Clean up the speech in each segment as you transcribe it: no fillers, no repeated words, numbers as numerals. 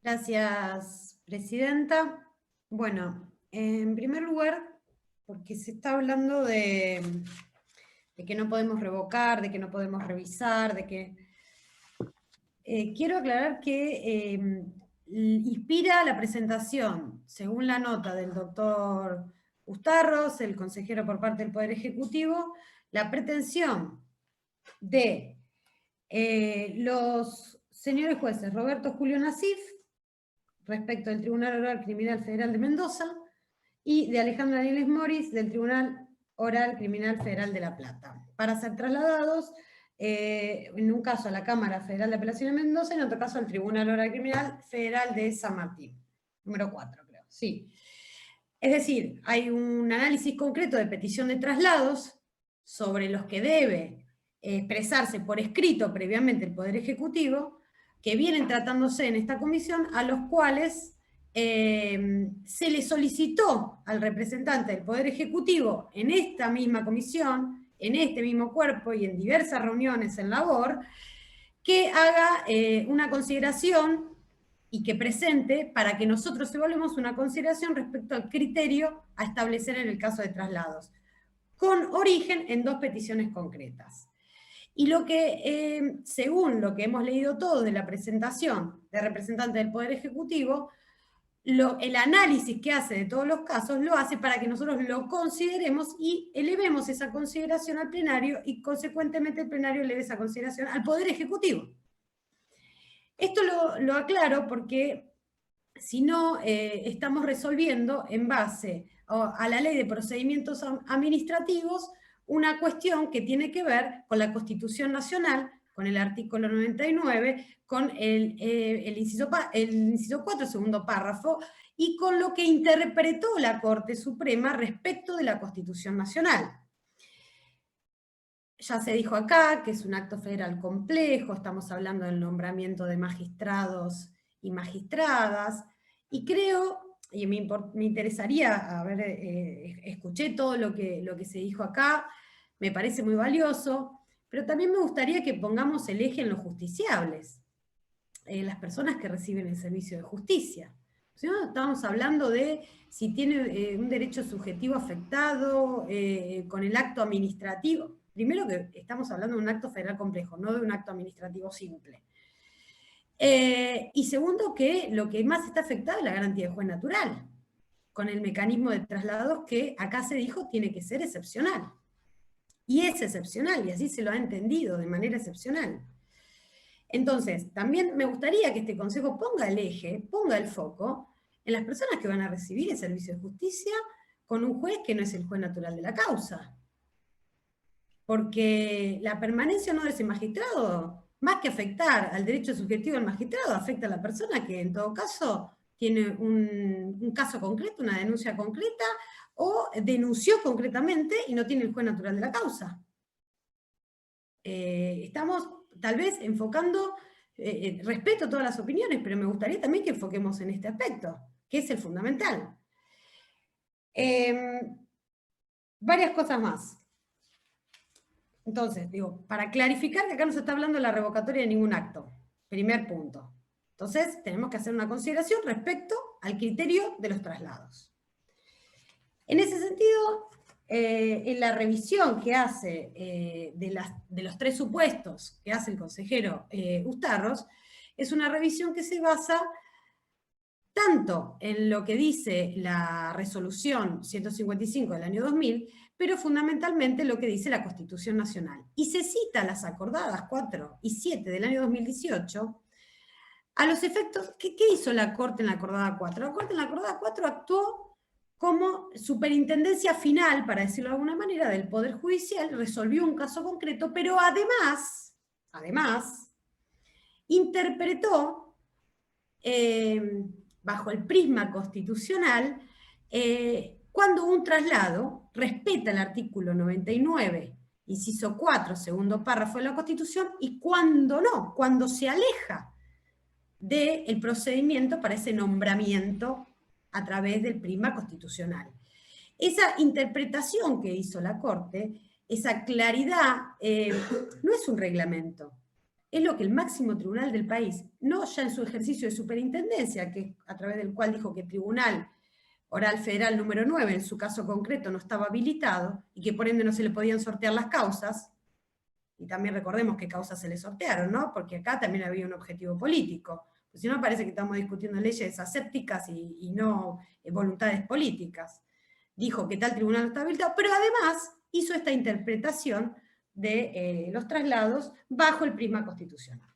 Gracias, presidenta. Bueno, en primer lugar, porque se está hablando de que no podemos revocar, de que no podemos revisar, de que... quiero aclarar que inspira la presentación, según la nota del doctor Ustarros, el consejero por parte del Poder Ejecutivo, la pretensión de los señores jueces Roberto Julio Nasif, respecto del Tribunal Oral Criminal Federal de Mendoza, y de Alejandra Nieles Moris, del Tribunal Oral Criminal Federal de La Plata, para ser trasladados, en un caso a la Cámara Federal de Apelación de Mendoza, y en otro caso al Tribunal Oral Criminal Federal de San Martín, número 4, creo, sí. Es decir, hay un análisis concreto de petición de traslados sobre los que debe expresarse por escrito previamente el Poder Ejecutivo, que vienen tratándose en esta comisión, a los cuales se le solicitó al representante del Poder Ejecutivo en esta misma comisión, en este mismo cuerpo y en diversas reuniones en labor, que haga una consideración y que presente para que nosotros evaluemos una consideración respecto al criterio a establecer en el caso de traslados, con origen en dos peticiones concretas. Y lo que, según lo que hemos leído todos de la presentación de representante del Poder Ejecutivo, el análisis que hace de todos los casos lo hace para que nosotros lo consideremos y elevemos esa consideración al plenario y consecuentemente el plenario eleve esa consideración al Poder Ejecutivo. Esto lo aclaro porque si no estamos resolviendo en base a la Ley de Procedimientos Administrativos una cuestión que tiene que ver con la Constitución Nacional, con el artículo 99, con el inciso 4, segundo párrafo, y con lo que interpretó la Corte Suprema respecto de la Constitución Nacional. Ya se dijo acá que es un acto federal complejo, estamos hablando del nombramiento de magistrados y magistradas, y creo, y me interesaría, a ver, escuché todo lo que se dijo acá, me parece muy valioso, pero también me gustaría que pongamos el eje en los justiciables, las personas que reciben el servicio de justicia. Si no, estamos hablando de si tiene un derecho subjetivo afectado con el acto administrativo. Primero que estamos hablando de un acto federal complejo, no de un acto administrativo simple. Y segundo, que lo que más está afectado es la garantía de juez natural, con el mecanismo de traslados que acá se dijo tiene que ser excepcional. Y es excepcional, y así se lo ha entendido de manera excepcional. Entonces, también me gustaría que este Consejo ponga el eje, ponga el foco en las personas que van a recibir el servicio de justicia con un juez que no es el juez natural de la causa. Porque la permanencia o no de ese magistrado, más que afectar al derecho subjetivo del magistrado, afecta a la persona que en todo caso tiene un caso concreto, una denuncia concreta, o denunció concretamente y no tiene el juez natural de la causa. Estamos tal vez enfocando, respeto todas las opiniones, pero me gustaría también que enfoquemos en este aspecto, que es el fundamental. Varias cosas más. Entonces, digo, para clarificar que acá no se está hablando de la revocatoria de ningún acto. Primer punto. Entonces, tenemos que hacer una consideración respecto al criterio de los traslados. En ese sentido, en la revisión que hace de los tres supuestos que hace el consejero Ustarros, es una revisión que se basa tanto en lo que dice la resolución 155 del año 2000, pero fundamentalmente lo que dice la Constitución Nacional. Y se cita las acordadas 4 y 7 del año 2018, a los efectos, ¿qué hizo la Corte en la acordada 4? La Corte en la acordada 4 actuó como superintendencia final, para decirlo de alguna manera, del Poder Judicial, resolvió un caso concreto, pero además interpretó, bajo el prisma constitucional, cuando un traslado respeta el artículo 99, inciso 4, segundo párrafo de la Constitución, y cuando no, cuando se aleja del procedimiento para ese nombramiento a través del prisma constitucional. Esa interpretación que hizo la Corte, esa claridad, no es un reglamento, es lo que el máximo tribunal del país, no ya en su ejercicio de superintendencia, que a través del cual dijo que el Tribunal Oral Federal número 9, en su caso concreto, no estaba habilitado, y que por ende no se le podían sortear las causas, y también recordemos qué causas se le sortearon, ¿no? Porque acá también había un objetivo político, pues si no parece que estamos discutiendo leyes asépticas y no voluntades políticas. Dijo que tal tribunal no está habilitado, pero además hizo esta interpretación de los traslados bajo el prisma constitucional.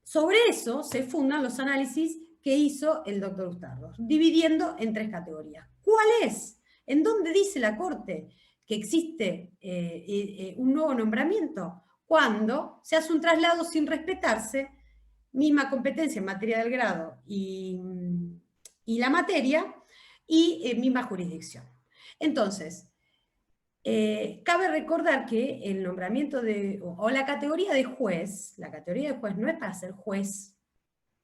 Sobre eso se fundan los análisis que hizo el doctor Ustardo, dividiendo en 3 categorías. ¿Cuál es? ¿En dónde dice la Corte que existe un nuevo nombramiento? Cuando se hace un traslado sin respetarse, misma competencia en materia del grado y la materia, y misma jurisdicción. Entonces, cabe recordar que el nombramiento o la categoría de juez no es para ser juez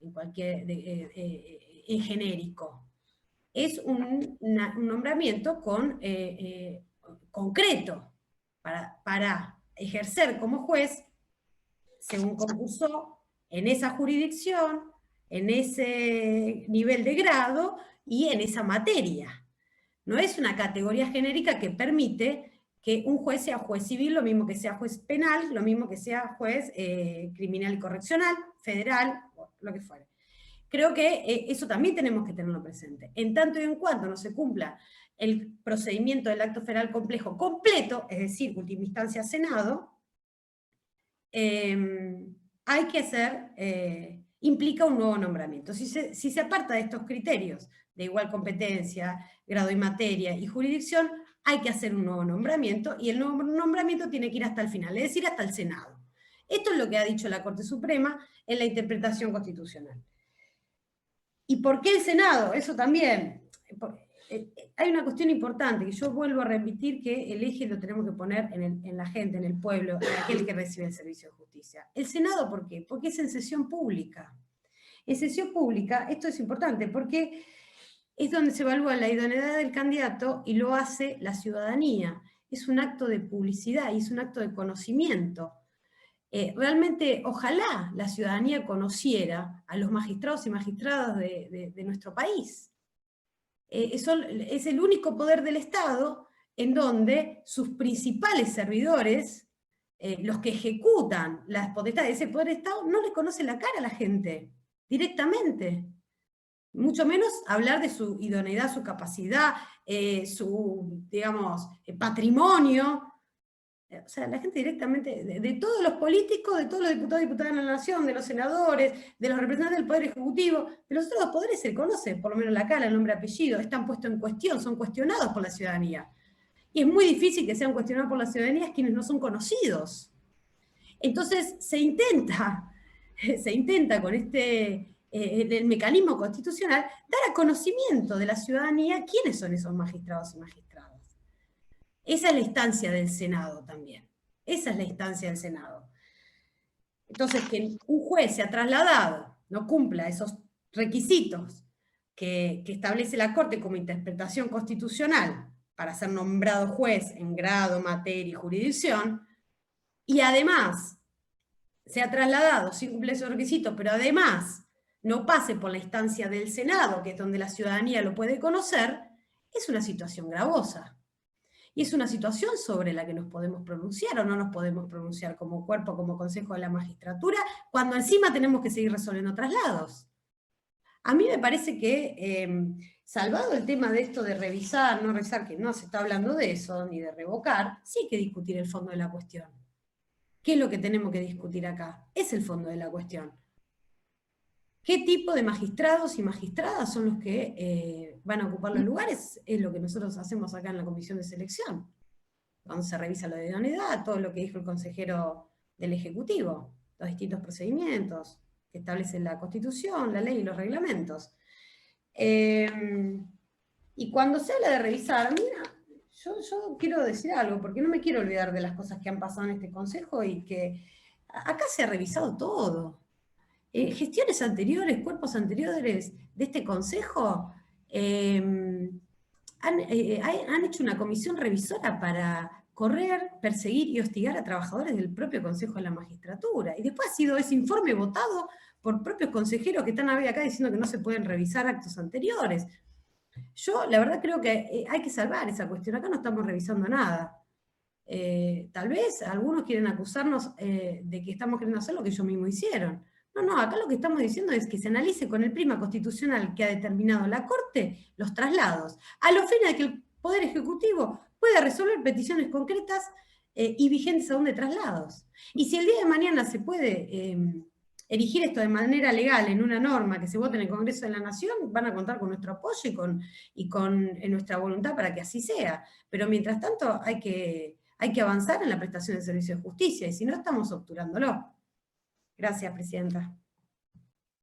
en cualquier, en genérico. Es un nombramiento concreto para ejercer como juez según concursó en esa jurisdicción, en ese nivel de grado y en esa materia. No es una categoría genérica que permite que un juez sea juez civil, lo mismo que sea juez penal, lo mismo que sea juez criminal y correccional, federal, o lo que fuere. Creo que eso también tenemos que tenerlo presente. En tanto y en cuanto no se cumpla el procedimiento del acto federal complejo completo, es decir, última instancia Senado, hay que hacer, implica un nuevo nombramiento. Si se aparta de estos criterios de igual competencia, grado y materia y jurisdicción, hay que hacer un nuevo nombramiento, y el nuevo nombramiento tiene que ir hasta el final, es decir, hasta el Senado. Esto es lo que ha dicho la Corte Suprema en la interpretación constitucional. ¿Y por qué el Senado? Eso también. Hay una cuestión importante, que yo vuelvo a repetir que el eje lo tenemos que poner en la gente, en el pueblo, en aquel que recibe el servicio de justicia. ¿El Senado por qué? Porque es en sesión pública. En sesión pública, esto es importante, porque es donde se evalúa la idoneidad del candidato y lo hace la ciudadanía. Es un acto de publicidad y es un acto de conocimiento. Realmente, ojalá la ciudadanía conociera a los magistrados y magistradas de nuestro país. Es el único poder del Estado en donde sus principales servidores, los que ejecutan las potestades de ese poder del Estado, no le conocen la cara a la gente, directamente. Mucho menos hablar de su idoneidad, su capacidad, su, digamos, patrimonio. O sea, la gente directamente, de todos los políticos, de todos los diputados y diputadas de la Nación, de los senadores, de los representantes del Poder Ejecutivo, de los otros poderes se conoce, por lo menos la cara, el nombre, apellido, están puestos en cuestión, son cuestionados por la ciudadanía. Y es muy difícil que sean cuestionados por la ciudadanía quienes no son conocidos. Entonces se intenta con el mecanismo constitucional, dar a conocimiento de la ciudadanía quiénes son esos magistrados y magistradas. Esa es la instancia del Senado también. Esa es la instancia del Senado. Entonces, que un juez sea trasladado, no cumpla esos requisitos que establece la Corte como interpretación constitucional para ser nombrado juez en grado, materia y jurisdicción, y además sea trasladado sin cumplir esos requisitos, pero además no pase por la instancia del Senado, que es donde la ciudadanía lo puede conocer, es una situación gravosa. Y es una situación sobre la que nos podemos pronunciar o no nos podemos pronunciar como cuerpo, como Consejo de la Magistratura, cuando encima tenemos que seguir resolviendo traslados. A mí me parece que, salvado el tema de esto de revisar, no revisar, que no se está hablando de eso, ni de revocar, sí hay que discutir el fondo de la cuestión. ¿Qué es lo que tenemos que discutir acá? Es el fondo de la cuestión. ¿Qué tipo de magistrados y magistradas son los que van a ocupar los lugares? Es lo que nosotros hacemos acá en la comisión de selección. Cuando se revisa la de idoneidad, todo lo que dijo el consejero del Ejecutivo, los distintos procedimientos que establecen la Constitución, la ley y los reglamentos. Y cuando se habla de revisar, mira, yo quiero decir algo, porque no me quiero olvidar de las cosas que han pasado en este consejo y que acá se ha revisado todo. Gestiones anteriores, cuerpos anteriores de este consejo han hecho una comisión revisora para correr, perseguir y hostigar a trabajadores del propio Consejo de la Magistratura. Y después ha sido ese informe votado por propios consejeros que están acá diciendo que no se pueden revisar actos anteriores. Yo, la verdad, creo que hay que salvar esa cuestión. Acá no estamos revisando nada. Tal vez algunos quieren acusarnos de que estamos queriendo hacer lo que ellos mismos hicieron. No, acá lo que estamos diciendo es que se analice con el prisma constitucional que ha determinado la Corte los traslados, a los fines de que el Poder Ejecutivo pueda resolver peticiones concretas y vigentes aún de traslados. Y si el día de mañana se puede erigir esto de manera legal en una norma que se vote en el Congreso de la Nación, van a contar con nuestro apoyo y con nuestra voluntad para que así sea. Pero mientras tanto hay que avanzar en la prestación de servicios de justicia, y si no, estamos obturándolo. Gracias, Presidenta.